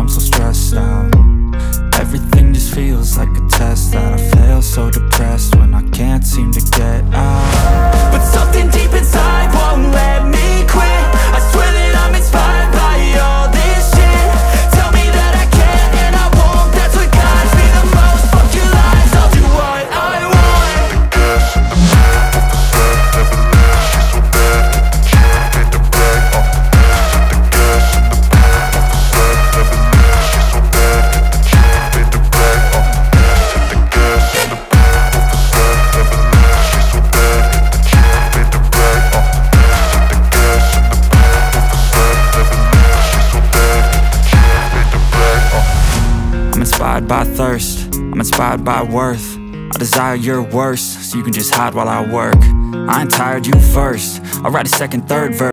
I'm so stressed out. Everything just feels like a test that I fail, so depressed when I can't seem to get out. But something deep inside won't let me quit. I swear that I'm inspired by all this shit. Tell me that I can and I won't, that's what guides me the most. Fuck your lies, I'll do what I want. The gas in the back of the set never leaves. She's so bad that the can't pay the brag. The gas in the back of the set never leaves. She's so bad that the can't pay the brag. The gas in the back of the set never leaves. She's so bad that the can't pay the brag. The gas in the back of the set never leaves. She's so bad that the can't pay the brag. I'm inspired by thirst, I'm inspired by worth. I desire your worst, so you can just hide while I work. I ain't tired, you first. I'll write a second, third verse.